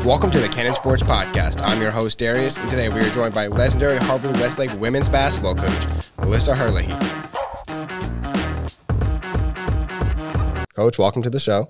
Welcome to the Cannon Sports Podcast. I'm your host, Darius, and today we are joined by legendary Harvard-Westlake women's basketball coach, Hearlihy. Coach, welcome to the show.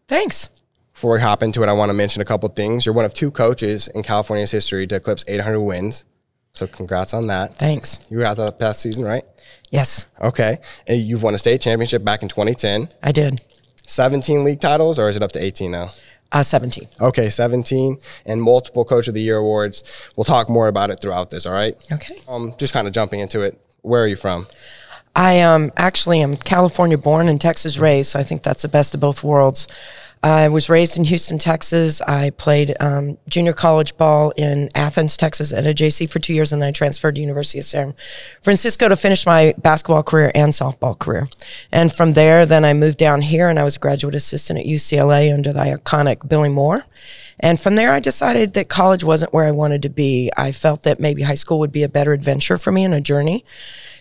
Thanks. Before we hop into it, I want to mention a couple things. You're one of two coaches in California's history to eclipse 800 wins, so congrats on that. Thanks. You had that past season, right? Yes. Okay. And you've won a state championship back in 2010. I did. 17 league titles, or is it up to 18 now? 17. Okay, 17, and multiple Coach of the Year awards. We'll talk more about it throughout this, all right? Okay. Just kind of jumping into it. Where are you from? I am California born and Texas raised, so I think that's the best of both worlds. I was raised in Houston, Texas. I played junior college ball in Athens, Texas at a JC for 2 years, and then I transferred to University of San Francisco to finish my basketball career and softball career. And from there, then I moved down here, and I was a graduate assistant at UCLA under the iconic Billy Moore. And from there, I decided that college wasn't where I wanted to be. I felt that maybe high school would be a better adventure for me and a journey.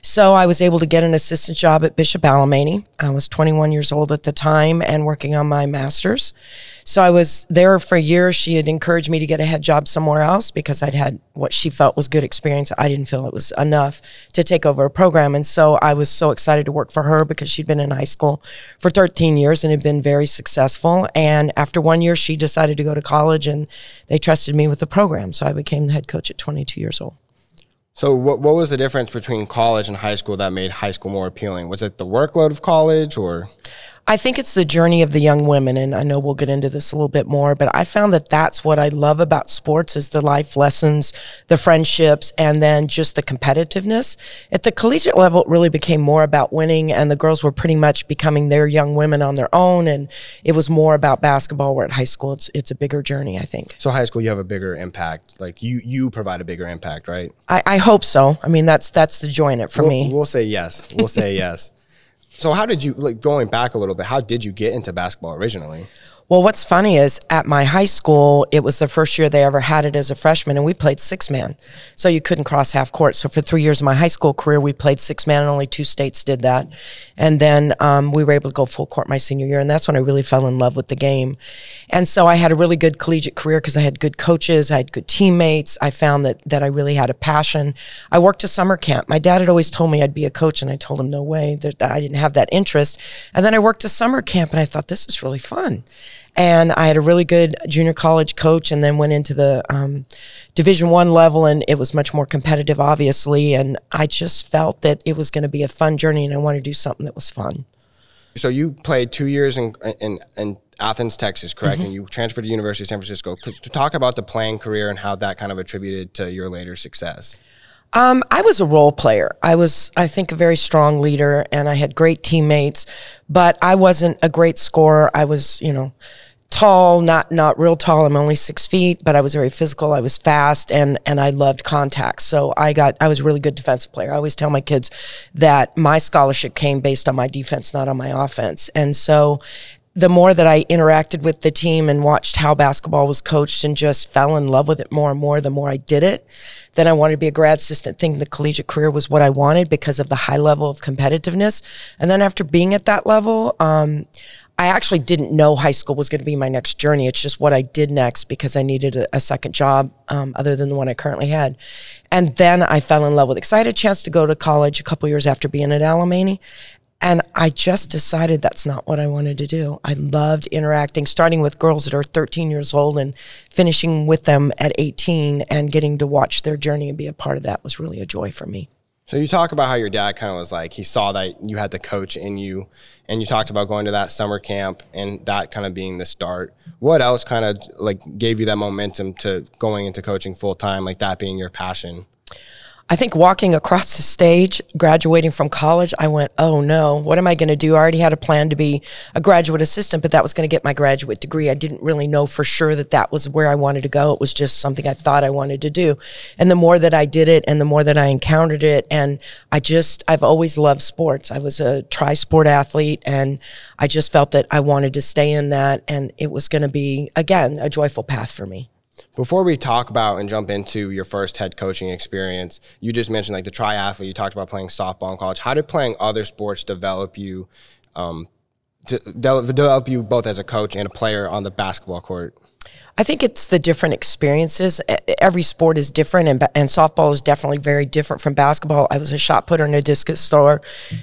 So I was able to get an assistant job at Bishop Alemany. I was 21 years old at the time and working on my master's. So I was there for years. She had encouraged me to get a head job somewhere else because I'd had what she felt was good experience. I didn't feel it was enough to take over a program. And so I was so excited to work for her because she'd been in high school for 13 years and had been very successful. And after 1 year, she decided to go to college and they trusted me with the program. So I became the head coach at 22 years old. So what was the difference between college and high school that made high school more appealing? Was it the workload of college, or? I think it's the journey of the young women, and I know we'll get into this a little bit more, but I found that that's what I love about sports is the life lessons, the friendships, and then just the competitiveness. At the collegiate level, it really became more about winning, and the girls were pretty much becoming their young women on their own, and it was more about basketball, where at high school, it's a bigger journey, I think. So high school, you have a bigger impact. Like, you provide a bigger impact, right? I hope so. I mean, that's the joy in it for me. We'll say yes. We'll say yes. So how did you, going back a little bit, how did you get into basketball originally? Well, what's funny is at my high school, it was the first year they ever had it as a freshman, and we played six-man. So you couldn't cross half court. So for 3 years of my high school career, we played six-man, and only 2 states did that. And then we were able to go full court my senior year, and that's when I really fell in love with the game. And so I had a really good collegiate career because I had good coaches, I had good teammates. I found that I really had a passion. I worked a summer camp. My dad had always told me I'd be a coach, and I told him no way, that I didn't have that interest. And then I worked a summer camp, and I thought, this is really fun. And I had a really good junior college coach and then went into the Division I level, and it was much more competitive, obviously. And I just felt that it was going to be a fun journey, and I wanted to do something that was fun. So you played 2 years in Athens, Texas, correct? Mm-hmm. And you transferred to University of San Francisco. Could you talk about the playing career and how that kind of attributed to your later success? I was a role player. I was, I think, a very strong leader, and I had great teammates, but I wasn't a great scorer. I was, tall, not real tall. I'm only 6 feet, but I was very physical. I was fast, and I loved contact. So I was a really good defensive player. I always tell my kids that my scholarship came based on my defense, not on my offense. And so the more that I interacted with the team and watched how basketball was coached and just fell in love with it more and more, the more I did it. Then I wanted to be a grad assistant, thinking the collegiate career was what I wanted because of the high level of competitiveness. And then after being at that level, I actually didn't know high school was going to be my next journey. It's just what I did next because I needed a second job other than the one I currently had. And then I fell in love with it because I had a chance to go to college a couple years after being at Alemany. And I just decided that's not what I wanted to do. I loved interacting, starting with girls that are 13 years old and finishing with them at 18 and getting to watch their journey and be a part of that was really a joy for me. So you talk about how your dad kind of was like, he saw that you had the coach in you, and you talked about going to that summer camp and that kind of being the start. What else kind of like gave you that momentum to going into coaching full time, like that being your passion? I think walking across the stage, graduating from college, I went, oh no, what am I going to do? I already had a plan to be a graduate assistant, but that was going to get my graduate degree. I didn't really know for sure that that was where I wanted to go. It was just something I thought I wanted to do. And the more that I did it and the more that I encountered it, and I've always loved sports. I was a tri-sport athlete, and I just felt that I wanted to stay in that, and it was going to be, again, a joyful path for me. Before we talk about and jump into your first head coaching experience, you just mentioned like the triathlete. You talked about playing softball in college. How did playing other sports develop you, develop you both as a coach and a player on the basketball court? I think it's the different experiences. Every sport is different, and softball is definitely very different from basketball. I was a shot putter and a discus thrower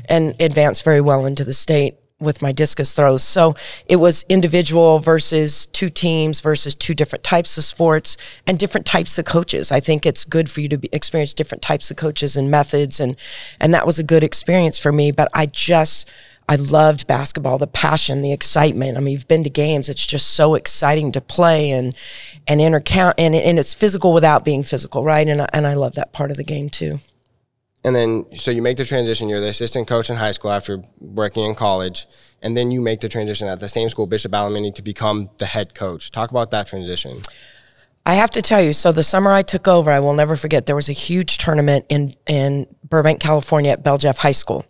and advanced very well into the state with my discus throws. So it was individual versus two teams versus two different types of sports and different types of coaches. I think it's good for you to experience different types of coaches and methods, and that was a good experience for me. But I loved basketball, the passion, the excitement. I mean, you've been to games. It's just so exciting to play and intercount, and it's physical without being physical, right? And I love that part of the game too. And then, so you make the transition. You're the assistant coach in high school after working in college, and then you make the transition at the same school, Bishop Alemany, to become the head coach. Talk about that transition. I have to tell you, so the summer I took over, I will never forget, there was a huge tournament in Burbank, California at Bell Jeff High School.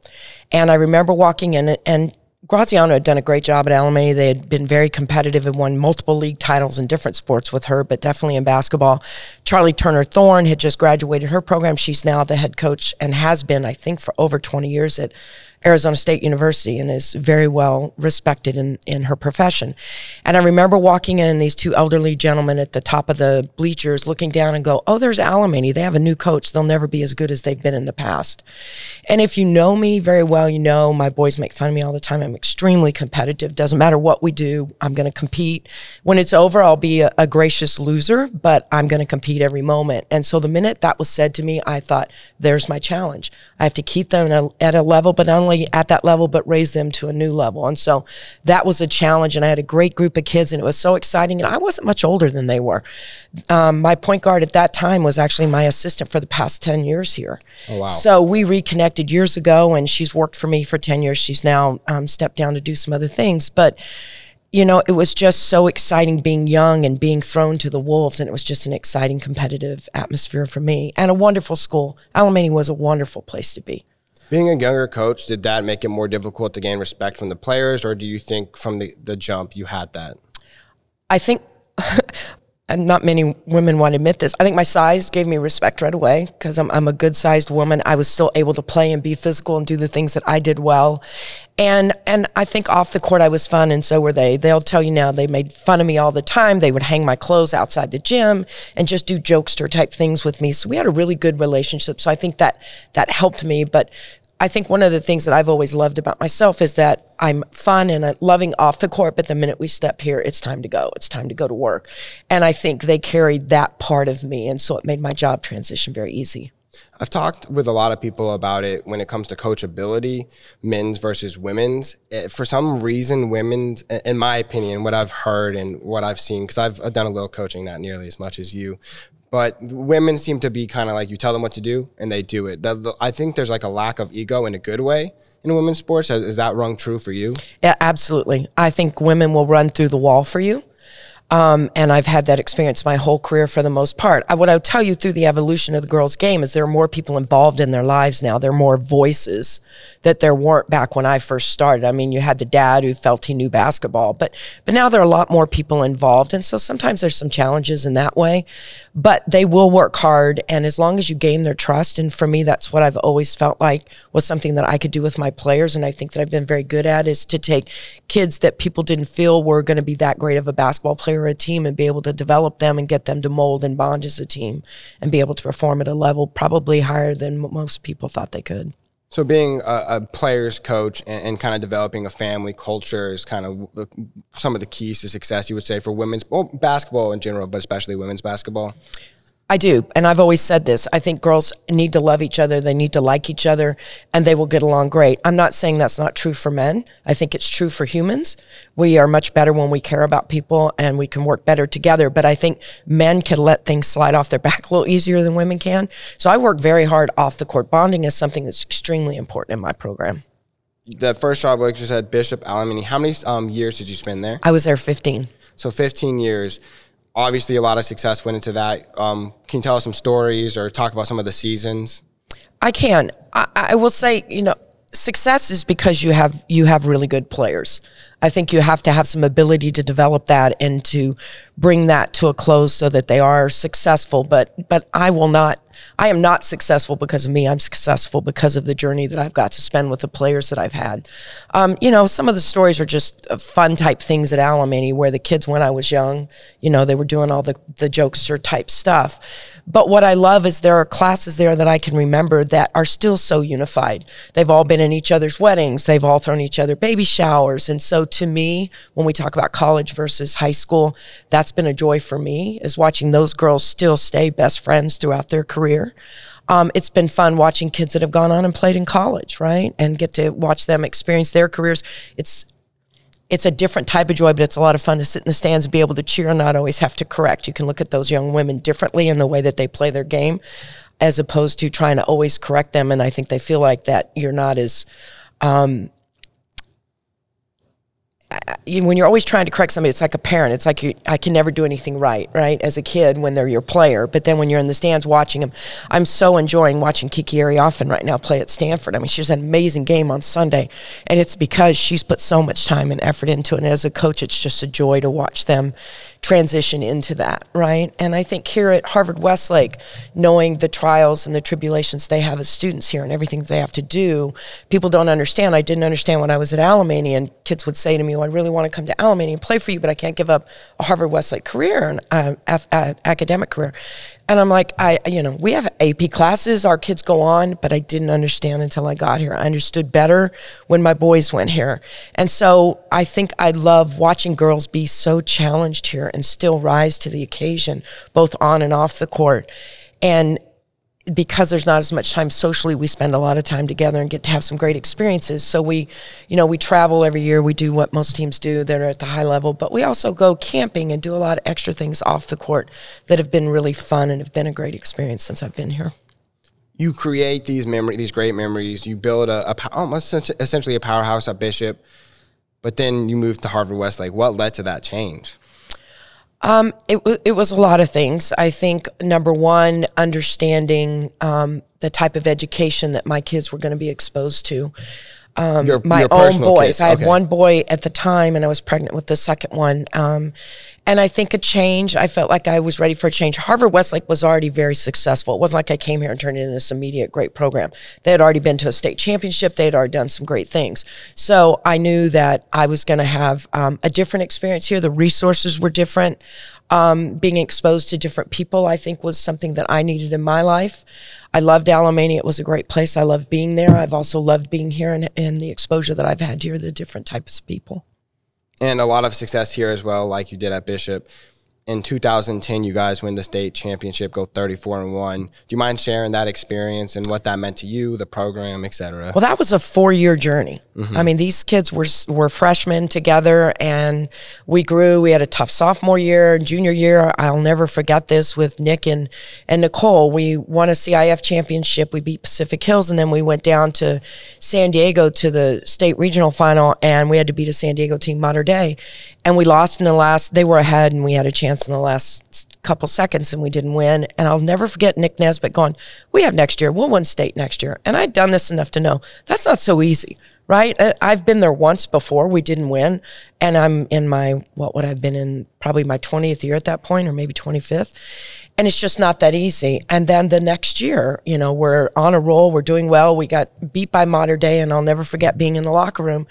And I remember walking in, and Graziano had done a great job at Alemany. They had been very competitive and won multiple league titles in different sports with her, but definitely in basketball. Charlie Turner-Thorne had just graduated her program. She's now the head coach and has been, I think, for over 20 years at Arizona State University, and is very well respected in her profession. And I remember walking in, these two elderly gentlemen at the top of the bleachers looking down and go, oh, there's Alemany. They have a new coach. They'll never be as good as they've been in the past. And if you know me very well, you know my boys make fun of me all the time. I'm extremely competitive. Doesn't matter what we do, I'm going to compete. When it's over, I'll be a gracious loser, but I'm going to compete every moment. And so the minute that was said to me, I thought, there's my challenge. I have to keep them at a level, but not only at that level, but raise them to a new level. And so that was a challenge, and I had a great group of kids, and it was so exciting. And I wasn't much older than they were. My point guard at that time was actually my assistant for the past 10 years here. Oh, wow. So we reconnected years ago, and she's worked for me for 10 years. She's now stepped down to do some other things. But you know, it was just so exciting being young and being thrown to the wolves, and it was just an exciting, competitive atmosphere for me, and a wonderful school. Alemany was a wonderful place to be. Being a younger coach, did that make it more difficult to gain respect from the players, or do you think from the jump you had that? I think, and not many women want to admit this, I think my size gave me respect right away because I'm a good-sized woman. I was still able to play and be physical and do the things that I did well. And I think off the court I was fun, and so were they. They'll tell you now they made fun of me all the time. They would hang my clothes outside the gym and just do jokester type things with me. So we had a really good relationship. So I think that helped me. But I think one of the things that I've always loved about myself is that I'm fun and loving off the court, but the minute we step here, it's time to go. It's time to go to work. And I think they carried that part of me, and so it made my job transition very easy. I've talked with a lot of people about it when it comes to coachability, men's versus women's. For some reason, women's, in my opinion, what I've heard and what I've seen, because I've done a little coaching, not nearly as much as you, but women seem to be kind of like you tell them what to do and they do it. I think there's like a lack of ego in a good way in women's sports. Is that rung true for you? Yeah, absolutely. I think women will run through the wall for you. And I've had that experience my whole career for the most part. What I'll tell you through the evolution of the girls' game is there are more people involved in their lives now. There are more voices that there weren't back when I first started. I mean, you had the dad who felt he knew basketball, but now there are a lot more people involved. And so sometimes there's some challenges in that way, but they will work hard. And as long as you gain their trust, and for me, that's what I've always felt like was something that I could do with my players. And I think that I've been very good at is to take kids that people didn't feel were going to be that great of a basketball player or a team and be able to develop them and get them to mold and bond as a team and be able to perform at a level probably higher than most people thought they could. So being a player's coach and kind of developing a family culture is kind of some of the keys to success, you would say, for women's basketball in general, but especially women's basketball? I do, and I've always said this. I think girls need to love each other, they need to like each other, and they will get along great. I'm not saying that's not true for men. I think it's true for humans. We are much better when we care about people, and we can work better together, but I think men can let things slide off their back a little easier than women can. So I work very hard off the court. Bonding is something that's extremely important in my program. The first job, like you said, Bishop Alemany, how many years did you spend there? I was there 15. So 15 years. Obviously, a lot of success went into that. Can you tell us some stories or talk about some of the seasons? I can. I will say, you know, success is because you have really good players. I think you have to have some ability to develop that and to bring that to a close so that they are successful. But I am not successful because of me. I'm successful because of the journey that I've got to spend with the players that I've had. You know, some of the stories are just fun type things at Alemany where the kids, when I was young, you know, they were doing all the jokester type stuff. But what I love is there are classes there that I can remember that are still so unified. They've all been in each other's weddings. They've all thrown each other baby showers. And so to me, when we talk about college versus high school, that's been a joy for me, is watching those girls still stay best friends throughout their career. It's been fun watching kids that have gone on and played in college, right? And get to watch them experience their careers. It's a different type of joy, but it's a lot of fun to sit in the stands and be able to cheer and not always have to correct. You can look at those young women differently in the way that they play their game as opposed to trying to always correct them. And I think they feel like that you're not as when you're always trying to correct somebody, it's like a parent. It's like I can never do anything right, as a kid when they're your player. But then when you're in the stands watching them, I'm so enjoying watching Kiki Arioffen right now play at Stanford. I mean, she's an amazing game on Sunday, and it's because she's put so much time and effort into it. And as a coach, it's just a joy to watch them transition into that, right? And I think here at Harvard-Westlake, knowing the trials and the tribulations they have as students here and everything they have to do, people don't understand. I didn't understand when I was at Alemany, and kids would say to me, well, I really want to come to Alemany and play for you, but I can't give up a Harvard-Westlake career and academic career. And I'm like, we have AP classes, our kids go on, but I didn't understand until I got here. I understood better when my boys went here. And so I think I love watching girls be so challenged here and still rise to the occasion, both on and off the court. And because there's not as much time socially, we spend a lot of time together and get to have some great experiences. So we travel every year. We do what most teams do that are at the high level, but we also go camping and do a lot of extra things off the court that have been really fun and have been a great experience since I've been here. You create these great memories. You build almost essentially a powerhouse at Bishop, but then you moved to Harvard-Westlake. What led to that change? It was a lot of things. I think, number one, understanding the type of education that my kids were going to be exposed to. My own boys. Kids. I had one boy at the time, and I was pregnant with the second one. And I think a change, I felt like I was ready for a change. Harvard-Westlake was already very successful. It wasn't like I came here and turned it into this immediate great program. They had already been to a state championship. They had already done some great things. So I knew that I was going to have a different experience here. The resources were different. Being exposed to different people, I think, was something that I needed in my life. I loved Alemany. It was a great place. I loved being there. I've also loved being here and the exposure that I've had here, the different types of people. And a lot of success here as well, like you did at Bishop. In 2010, you guys win the state championship, go 34-1. Do you mind sharing that experience and what that meant to you, the program, et cetera? Well, that was a 4-year journey. Mm-hmm. I mean, these kids were freshmen together, and we grew. We had a tough sophomore year. Junior year, I'll never forget this with Nick and Nicole. We won a CIF championship. We beat Pacific Hills, and then we went down to San Diego to the state regional final, and we had to beat a San Diego team, Mater Dei. And we lost in the last. They were ahead, and we had a chance in the last couple seconds, and we didn't win. And I'll never forget Nick Nesbitt going, we have next year. We'll win state next year. And I'd done this enough to know that's not so easy, right? I've been there once before. We didn't win. And I'm in what would I've been in probably my 20th year at that point, or maybe 25th. And it's just not that easy. And then the next year, we're on a roll. We're doing well. We got beat by Mater Dei, and I'll never forget being in the locker room.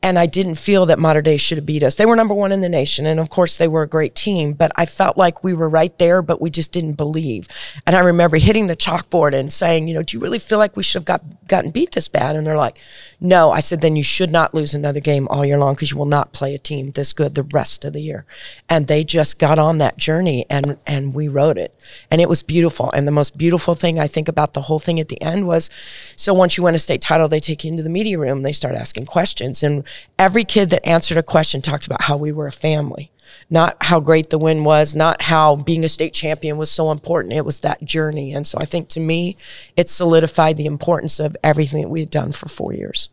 And I didn't feel that Mater Dei should have beat us. They were number one in the nation, and of course they were a great team, but I felt like we were right there, but we just didn't believe. And I remember hitting the chalkboard and saying, do you really feel like we should have gotten beat this bad? And they're like, no. I said, then you should not lose another game all year long, because you will not play a team this good the rest of the year. And they just got on that journey, and we rode it. And it was beautiful. And the most beautiful thing I think about the whole thing at the end was, so once you win a state title, they take you into the media room, they start asking questions. And every kid that answered a question talked about how we were a family, not how great the win was, not how being a state champion was so important. It was that journey. And so I think, to me, it solidified the importance of everything that we had done for 4 years.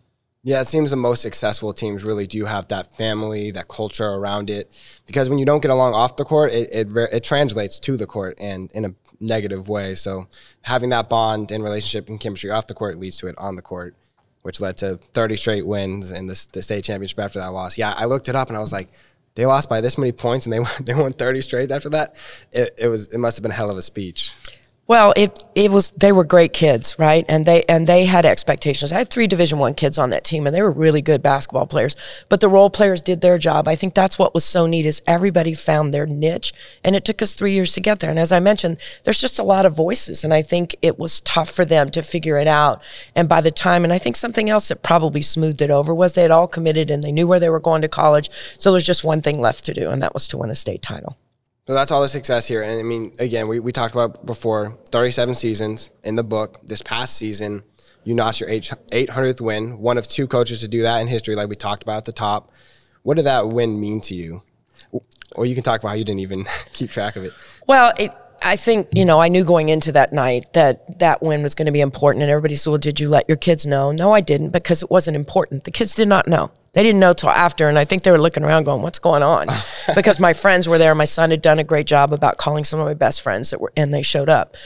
Yeah, it seems the most successful teams really do have that family, that culture around it, because when you don't get along off the court, it translates to the court, and in a negative way. So having that bond and relationship and chemistry off the court leads to it on the court. which led to 30 straight wins in the state championship after that loss. Yeah, I looked it up and I was like, they lost by this many points and they won 30 straight after that. It must have been a hell of a speech. Well, they were great kids, right? And they had expectations. I had 3 Division I kids on that team, and they were really good basketball players. But the role players did their job. I think that's what was so neat is everybody found their niche, and it took us 3 years to get there. And as I mentioned, there's just a lot of voices, and I think it was tough for them to figure it out. And by the time, and I think something else that probably smoothed it over was they had all committed and they knew where they were going to college. So there's just one thing left to do, and that was to win a state title. So that's all the success here. And I mean, again, we talked about before, 37 seasons in the book. This past season, you notched your 800th win, one of 2 coaches to do that in history, like we talked about at the top. What did that win mean to you? Or you can talk about how you didn't even keep track of it. Well, I think, I knew going into that night that win was going to be important. And everybody said, well, did you let your kids know? No, I didn't, because it wasn't important. The kids did not know. They didn't know till after, and I think they were looking around going, what's going on? Because my friends were there. My son had done a great job about calling some of my best friends and they showed up.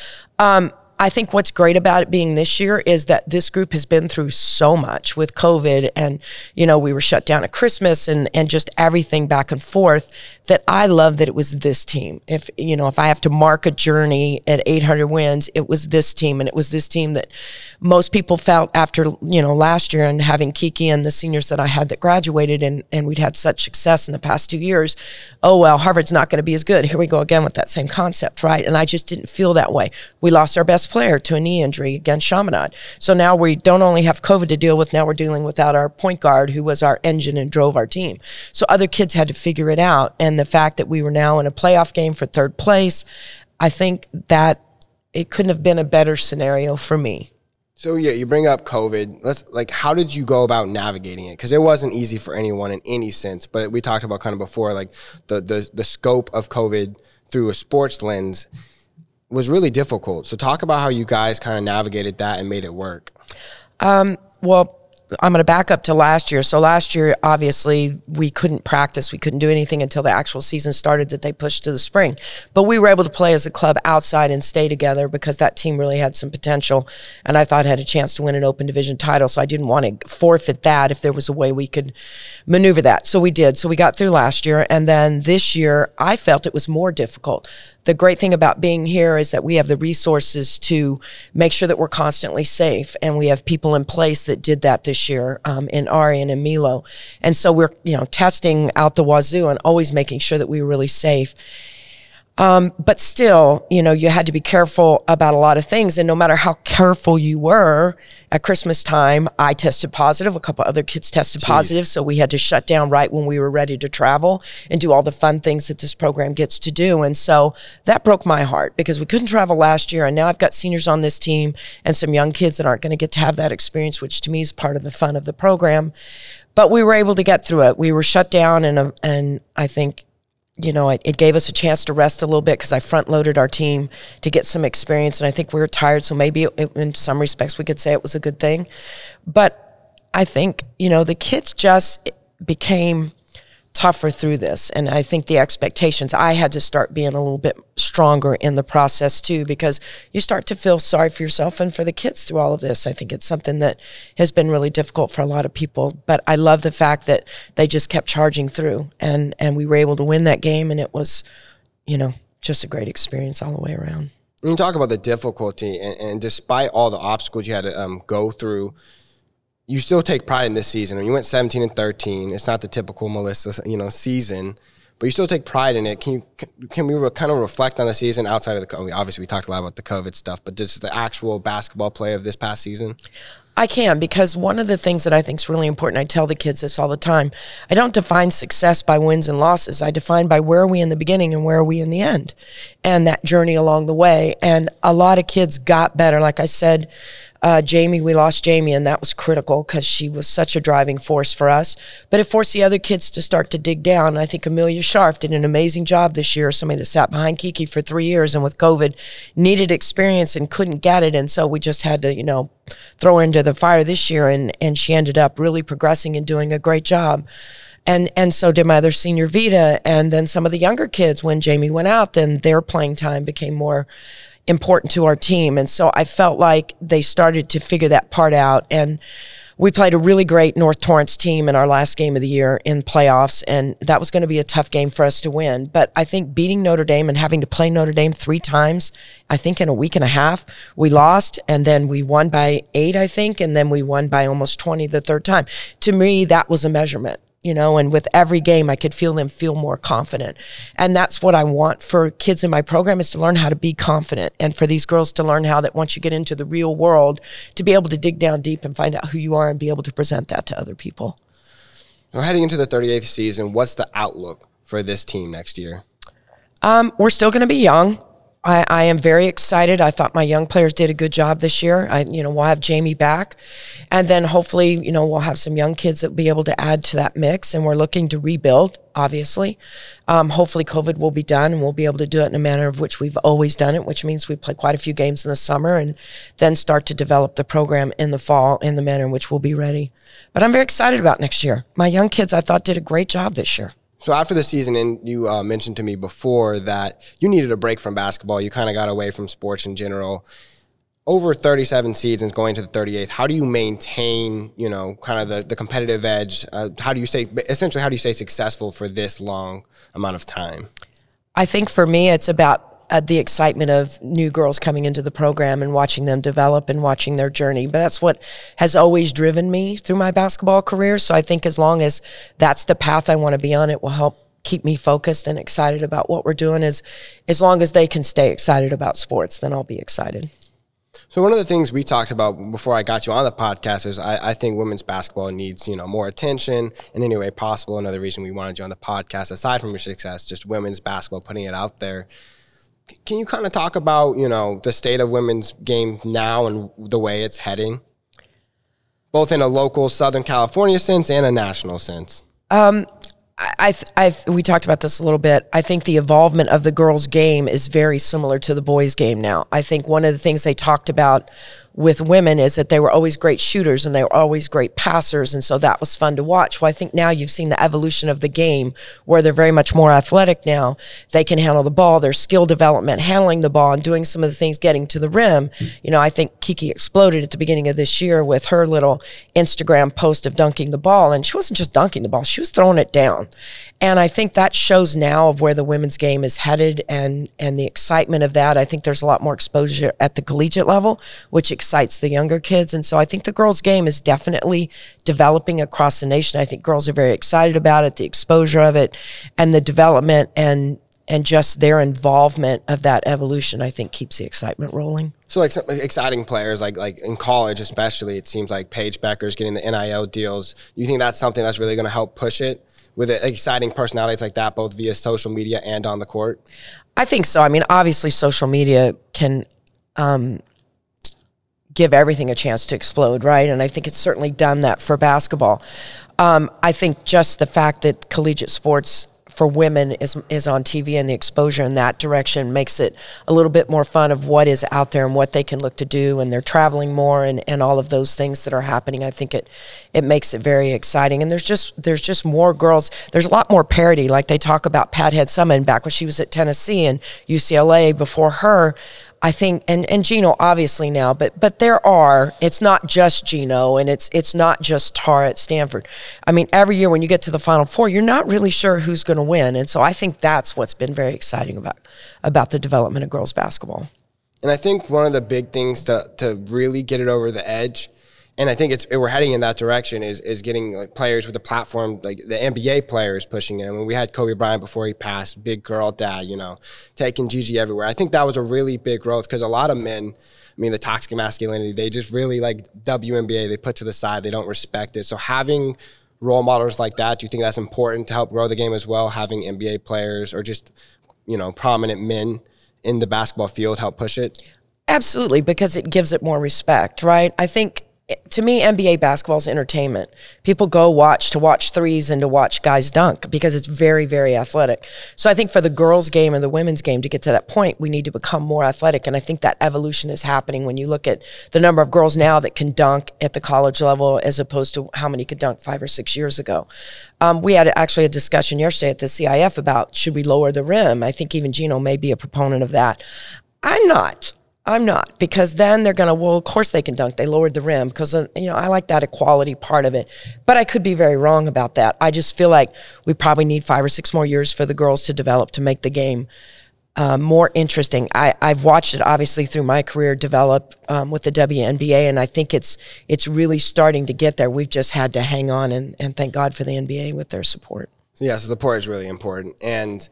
I think what's great about it being this year is that this group has been through so much with COVID and, we were shut down at Christmas and just everything back and forth that I love that it was this team. If I have to mark a journey at 800 wins, it was this team, and it was this team that most people felt after, last year and having Kiki and the seniors that I had that graduated and we'd had such success in the past 2 years. Oh, well, Harvard's not going to be as good. Here we go again with that same concept, right? And I just didn't feel that way. We lost our best player to a knee injury against Chaminade. So now we don't only have COVID to deal with, now we're dealing without our point guard who was our engine and drove our team. So other kids had to figure it out. And the fact that we were now in a playoff game for 3rd place, I think that it couldn't have been a better scenario for me. So yeah, you bring up COVID. How did you go about navigating it? Because it wasn't easy for anyone in any sense. But we talked about kind of before, like the scope of COVID through a sports lens was really difficult. So talk about how you guys kind of navigated that and made it work. Well, I'm going to back up to last year. So last year, obviously, we couldn't practice. We couldn't do anything until the actual season started that they pushed to the spring. But we were able to play as a club outside and stay together because that team really had some potential. And I thought had a chance to win an open division title. So I didn't want to forfeit that if there was a way we could maneuver that. So we did. So we got through last year. And then this year, I felt it was more difficult. The great thing about being here is that we have the resources to make sure that we're constantly safe. And we have people in place that did that this year in Ari and in Milo. And so we're, testing out the wazoo and always making sure that we were really safe. But still, you had to be careful about a lot of things. And no matter how careful you were at Christmas time, I tested positive. A couple other kids tested positive. So we had to shut down right when we were ready to travel and do all the fun things that this program gets to do. And so that broke my heart because we couldn't travel last year. And now I've got seniors on this team and some young kids that aren't going to get to have that experience, which to me is part of the fun of the program. But we were able to get through it. We were shut down and I think, it gave us a chance to rest a little bit because I front-loaded our team to get some experience, and I think we were tired, so maybe in some respects we could say it was a good thing. But I think, the kids just became tougher through this, and I think the expectations, I had to start being a little bit stronger in the process too, because you start to feel sorry for yourself and for the kids through all of this. I think it's something that has been really difficult for a lot of people, but I love the fact that they just kept charging through and we were able to win that game, and it was, just a great experience all the way around. When you talk about the difficulty and despite all the obstacles you had to go through, you still take pride in this season. When you went 17-13, it's not the typical Melissa, season, but you still take pride in it. Can we kind of reflect on the season outside of obviously we talked a lot about the COVID stuff, but just the actual basketball play of this past season? I can, because one of the things that I think is really important, I tell the kids this all the time, I don't define success by wins and losses. I define by where are we in the beginning and where are we in the end, and that journey along the way. And a lot of kids got better. Like I said, Jamie, we lost Jamie, and that was critical because she was such a driving force for us. But it forced the other kids to start to dig down. And I think Amelia Scharf did an amazing job this year, somebody that sat behind Kiki for 3 years and with COVID needed experience and couldn't get it. And so we just had to, throw her into the fire this year, and she ended up really progressing and doing a great job. And so did my other senior Vita, and then some of the younger kids. When Jamie went out, then their playing time became more important to our team. And so I felt like they started to figure that part out. And we played a really great North Torrance team in our last game of the year in playoffs, and that was going to be a tough game for us to win. But I think beating Notre Dame and having to play Notre Dame 3 times, I think in a week and a half, we lost, and then we won by 8, I think, and then we won by almost 20 the third time. To me, that was a measurement. You know, and with every game, I could feel them feel more confident. And that's what I want for kids in my program, is to learn how to be confident. And for these girls to learn how that once you get into the real world, to be able to dig down deep and find out who you are and be able to present that to other people. So heading into the 38th season, what's the outlook for this team next year? We're still going to be young. I am very excited. I thought my young players did a good job this year. We'll have Jamie back, and then hopefully, we'll have some young kids that will be able to add to that mix. And we're looking to rebuild, obviously. Hopefully COVID will be done, and we'll be able to do it in a manner of which we've always done it, which means we play quite a few games in the summer and then start to develop the program in the fall in the manner in which we'll be ready. But I'm very excited about next year. My young kids, I thought, did a great job this year. So after the season, and you mentioned to me before that you needed a break from basketball. You kind of got away from sports in general. Over 37 seasons, going to the 38th, how do you maintain, kind of the competitive edge? How do you stay successful for this long amount of time? I think for me, it's about the excitement of new girls coming into the program and watching them develop and watching their journey. But that's what has always driven me through my basketball career. So I think as long as that's the path I want to be on, it will help keep me focused and excited about what we're doing. As long as they can stay excited about sports, then I'll be excited. So one of the things we talked about before I got you on the podcast is I think women's basketball needs, more attention in any way possible. Another reason we wanted you on the podcast, aside from your success, just women's basketball, putting it out there. Can you kind of talk about, the state of women's game now and the way it's heading, both in a local Southern California sense and a national sense? We talked about this a little bit. I think the involvement of the girls' game is very similar to the boys' game now. I think one of the things they talked about with women is that they were always great shooters and they were always great passers, and so that was fun to watch. Well, I think now you've seen the evolution of the game where they're very much more athletic now. They can handle the ball, their skill development, handling the ball and doing some of the things getting to the rim. I think Kiki exploded at the beginning of this year with her little Instagram post of dunking the ball, and she wasn't just dunking the ball, she was throwing it down. And I think that shows now of where the women's game is headed and the excitement of that. I think there's a lot more exposure at the collegiate level, which excites the younger kids. And so I think the girls' game is definitely developing across the nation. I think girls are very excited about it, the exposure of it, and the development and just their involvement of that evolution, I think, keeps the excitement rolling. So like some exciting players, like in college especially, it seems like Paige Becker's getting the NIL deals. You think that's something that's really going to help push it with exciting personalities like that, both via social media and on the court? I think so. I mean, obviously social media can give everything a chance to explode, right? And I think it's certainly done that for basketball. I think just the fact that collegiate sports for women is on TV and the exposure in that direction makes it a little bit more fun of what is out there and what they can look to do, and they're traveling more and all of those things that are happening. I think it makes it very exciting. And there's just more girls. There's a lot more parity. Like they talk about Pat Head-Summin back when she was at Tennessee and UCLA before her. I think, and Gino obviously now, but it's not just Gino and it's not just Tara at Stanford. I mean, every year when you get to the Final Four, you're not really sure who's going to win. And so I think that's what's been very exciting about the development of girls basketball. And I think one of the big things to really get it over the edge, and I think we're heading in that direction, is getting like players with the platform, like the NBA players pushing it. I mean, we had Kobe Bryant before he passed, big girl dad, taking Gigi everywhere. I think that was a really big growth because a lot of men, I mean, the toxic masculinity, they just really like WNBA, they put to the side, they don't respect it. So having role models like that, do you think that's important to help grow the game as well? Having NBA players or just, prominent men in the basketball field help push it? Absolutely, because it gives it more respect, right? I think, to me, NBA basketball is entertainment. People go to watch threes and to watch guys dunk because it's very, very athletic. So I think for the girls' game and the women's game to get to that point, we need to become more athletic. And I think that evolution is happening when you look at the number of girls now that can dunk at the college level as opposed to how many could dunk 5 or 6 years ago. We had actually a discussion yesterday at the CIF about should we lower the rim. I think even Gino may be a proponent of that. I'm not. I'm not, because then they're going to, well, of course they can dunk. They lowered the rim because, I like that equality part of it. But I could be very wrong about that. I just feel like we probably need 5 or 6 more years for the girls to develop to make the game more interesting. I've watched it, obviously, through my career develop with the WNBA, and I think it's really starting to get there. We've just had to hang on, and thank God for the NBA with their support. Yeah, so the support is really important. And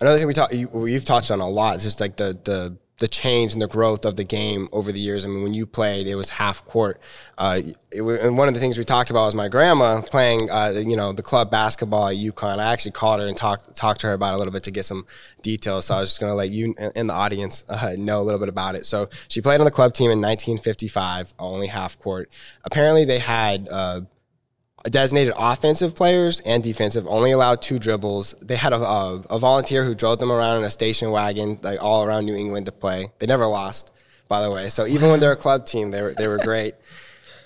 another thing you've touched on a lot is just like the change and the growth of the game over the years. I mean, when you played, it was half court. And one of the things we talked about was my grandma playing, the club basketball at UConn. I actually called her and talked to her about it a little bit to get some details. So I was just going to let you in the audience know a little bit about it. So she played on the club team in 1955, only half court. Apparently they had designated offensive players and defensive, only allowed 2 dribbles. They had a volunteer who drove them around in a station wagon, like all around New England to play. They never lost, by the way. So even when they're a club team, they were great.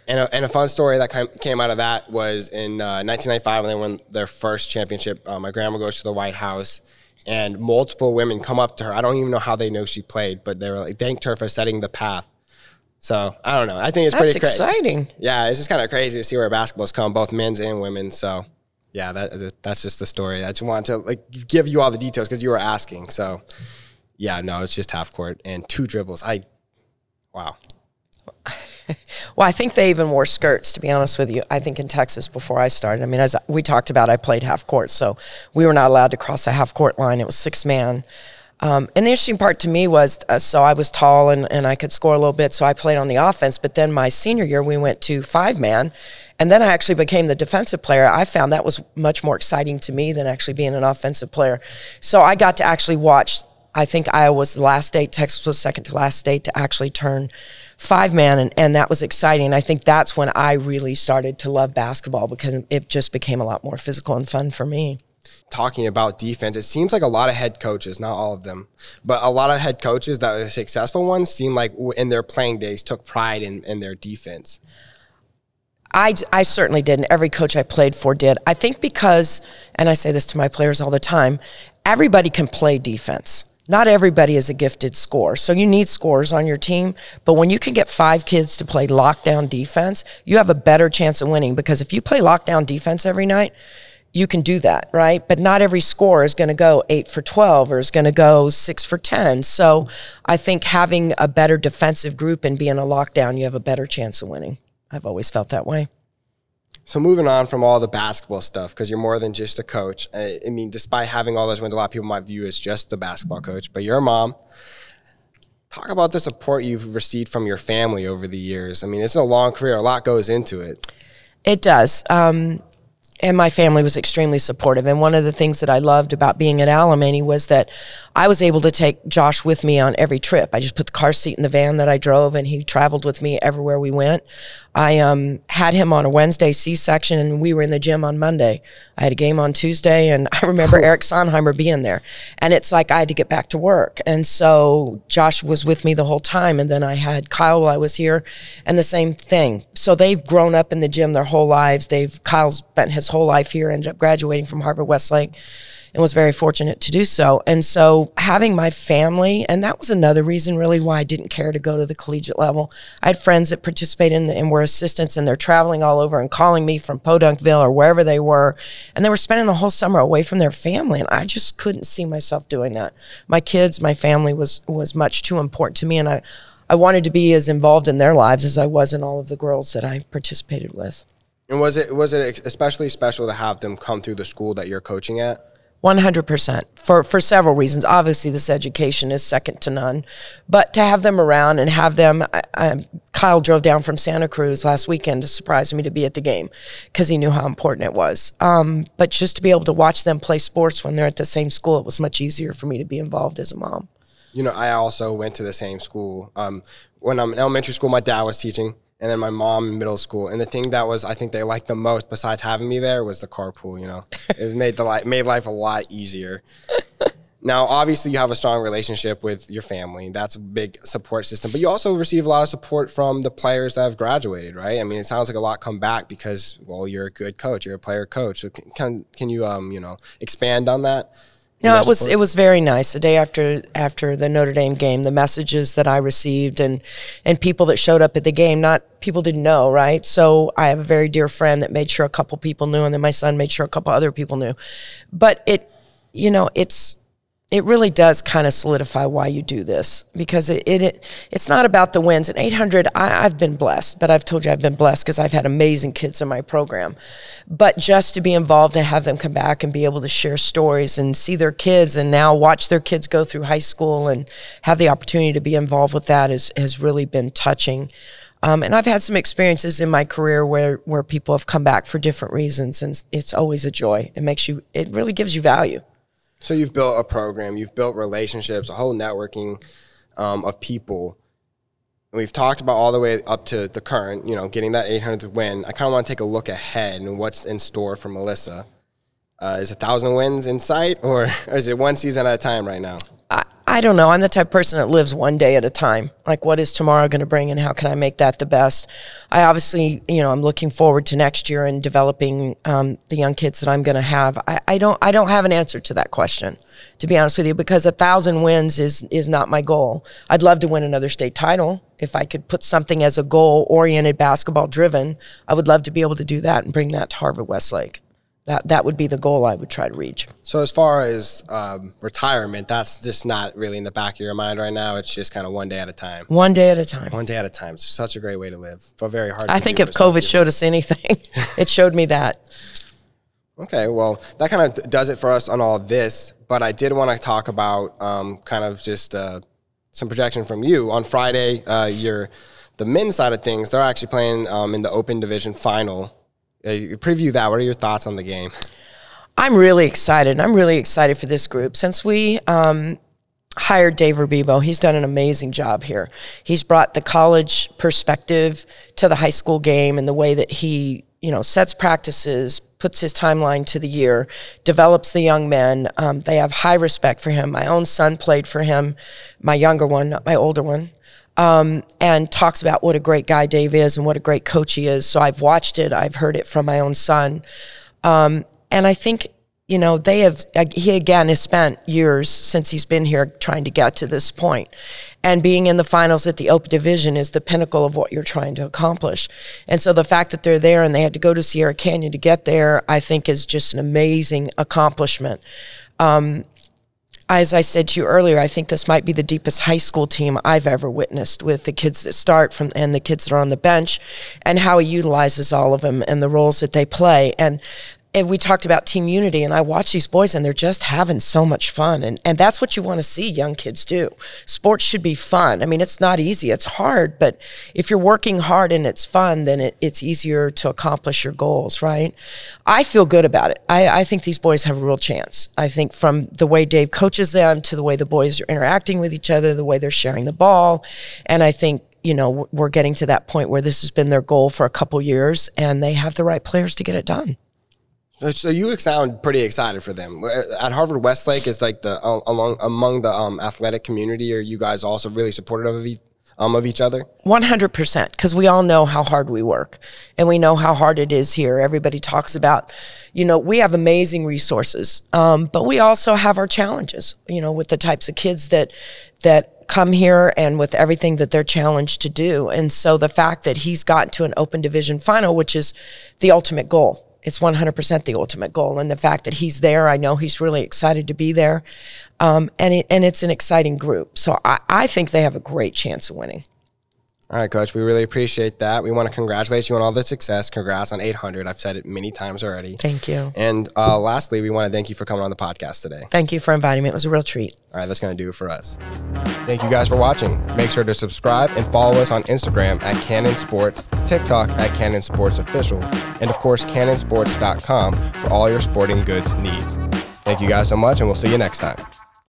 And a fun story that came out of that was in 1995 when they won their first championship. My grandma goes to the White House, and multiple women come up to her. I don't even know how they know she played, but they were like, thanked her for setting the path. So, I don't know. I think it's pretty crazy. That's exciting. Yeah, it's just kind of crazy to see where basketball's come, both men's and women's. So, yeah, that's just the story. I just wanted to give you all the details because you were asking. So, yeah, no, it's just half court and 2 dribbles. Wow. Well, I think they even wore skirts, to be honest with you. I think in Texas before I started. I mean, as we talked about, I played half court, so we were not allowed to cross the half court line. It was 6-man. And the interesting part to me was, so I was tall and I could score a little bit, so I played on the offense. But then my senior year, we went to 5-man, and then I actually became the defensive player. I found that was much more exciting to me than actually being an offensive player. So I got to actually watch, I think Iowa was the last state, Texas was second to last state to actually turn 5-man, and that was exciting. I think that's when I really started to love basketball because it just became a lot more physical and fun for me. Talking about defense, it seems like a lot of head coaches, not all of them, but a lot of head coaches that are successful ones seem like in their playing days took pride in their defense. I certainly did, and every coach I played for did. I think because, and I say this to my players all the time, everybody can play defense. Not everybody is a gifted scorer, so you need scorers on your team, but when you can get 5 kids to play lockdown defense, you have a better chance of winning, because if you play lockdown defense every night, you can do that, right? But not every scorer is going to go 8 for 12 or is going to go 6 for 10. So I think having a better defensive group and being a lockdown, you have a better chance of winning. I've always felt that way. So moving on from all the basketball stuff, because you're more than just a coach. I mean, despite having all those wins, a lot of people might view you as just the basketball coach, but you're a mom. Talk about the support you've received from your family over the years. I mean, it's a long career. A lot goes into it. It does. And my family was extremely supportive. And one of the things that I loved about being at Alemany was that I was able to take Josh with me on every trip. I just put the car seat in the van that I drove, and he traveled with me everywhere we went. I had him on a Wednesday C-section, and we were in the gym on Monday. I had a game on Tuesday, and I remember Eric Sonheimer being there. And it's like I had to get back to work. And so Josh was with me the whole time, and then I had Kyle while I was here, and the same thing. So they've grown up in the gym their whole lives. Kyle's spent his whole life here, ended up graduating from Harvard-Westlake, and was very fortunate to do so. And so having my family, and that was another reason really why I didn't care to go to the collegiate level. I had friends that participated and were assistants, and they're traveling all over and calling me from Podunkville or wherever they were, and they were spending the whole summer away from their family, and I just couldn't see myself doing that. My kids, my family was much too important to me, and I wanted to be as involved in their lives as I was in all of the girls that I participated with. And was it especially special to have them come through the school that you're coaching at? 100%, for several reasons. Obviously, this education is second to none, but to have them around and have them, Kyle drove down from Santa Cruz last weekend to surprise me to be at the game because he knew how important it was. But just to be able to watch them play sports when they're at the same school, it was much easier for me to be involved as a mom. You know, I also went to the same school. When I'm in elementary school, my dad was teaching, and then my mom in middle school. And the thing that was, I think they liked the most besides having me there was the carpool, you know. It made life a lot easier. Now, obviously, you have a strong relationship with your family. That's a big support system. But you also receive a lot of support from the players that have graduated, right? I mean, it sounds like a lot come back because, well, you're a good coach. You're a player coach. So can you, expand on that? No, it was very nice. The day after the Notre Dame game, the messages that I received and people that showed up at the game, not people didn't know, right? So I have a very dear friend that made sure a couple people knew, and then my son made sure a couple other people knew. But it really does kind of solidify why you do this, because it's not about the wins. And 800, I've been blessed, but I've told you I've been blessed because I've had amazing kids in my program. But just to be involved and have them come back and be able to share stories and see their kids and now watch their kids go through high school and have the opportunity to be involved with that has really been touching. And I've had some experiences in my career where people have come back for different reasons, and it's always a joy. It really gives you value. So you've built a program, you've built relationships, a whole networking of people. And we've talked about all the way up to the current, getting that 800th win. I kind of want to take a look ahead and what's in store for Melissa. Is 1,000 wins in sight, or is it one season at a time right now? I don't know. I'm the type of person that lives one day at a time. Like, what is tomorrow going to bring, and how can I make that the best? I obviously, I'm looking forward to next year and developing the young kids that I'm going to have. I don't have an answer to that question, to be honest with you, because 1,000 wins is not my goal. I'd love to win another state title. If I could put something as a goal-oriented, basketball-driven, I would love to be able to do that and bring that to Harvard-Westlake. That would be the goal I would try to reach. So as far as retirement, that's just not really in the back of your mind right now. It's just kind of one day at a time. One day at a time. One day at a time. It's such a great way to live, but very hard to do. I think if COVID showed us anything, it showed me that. Okay, well, that kind of does it for us on all this, but I did want to talk about kind of just some projection from you. On Friday, the men's side of things, they're actually playing in the Open Division Final. Preview that. What are your thoughts on the game? I'm really excited. I'm really excited for this group. Since we hired Dave Rubebo, he's done an amazing job here. He's brought the college perspective to the high school game, and the way that he, sets practices, puts his timeline to the year, develops the young men. They have high respect for him. My own son played for him, my younger one, not my older one. And talks about what a great guy Dave is and what a great coach he is. So I've watched it. I've heard it from my own son. And I think, he again has spent years since he's been here trying to get to this point. And being in the finals at the Open Division is the pinnacle of what you're trying to accomplish. And so the fact that they're there and they had to go to Sierra Canyon to get there, I think is just an amazing accomplishment. As I said to you earlier, I think this might be the deepest high school team I've ever witnessed, with the kids that start from and the kids that are on the bench, and how he utilizes all of them and the roles that they play. And we talked about team unity, and I watch these boys and they're just having so much fun. And that's what you want to see young kids do. Sports should be fun. I mean, it's not easy. It's hard, but if you're working hard and it's fun, then it's easier to accomplish your goals, right? I feel good about it. I think these boys have a real chance. I think from the way Dave coaches them to the way the boys are interacting with each other, the way they're sharing the ball. And I think, we're getting to that point where this has been their goal for a couple years, and they have the right players to get it done. So you sound pretty excited for them. At Harvard-Westlake, is like among the athletic community, are you guys also really supportive of each other? 100%, because we all know how hard we work, and we know how hard it is here. Everybody talks about, we have amazing resources, but we also have our challenges, with the types of kids that come here and with everything that they're challenged to do. And so the fact that he's gotten to an Open Division Final, which is the ultimate goal, it's 100% the ultimate goal. And the fact that he's there, I know he's really excited to be there. And it's an exciting group. So I think they have a great chance of winning. All right, Coach, we really appreciate that. We want to congratulate you on all the success. Congrats on 800. I've said it many times already. Thank you. And lastly, we want to thank you for coming on the podcast today. Thank you for inviting me. It was a real treat. All right, that's going to do it for us. Thank you guys for watching. Make sure to subscribe and follow us on Instagram at Cannon Sports, TikTok at Cannon Sports Official, and of course, cannonsports.com for all your sporting goods needs. Thank you guys so much, and we'll see you next time.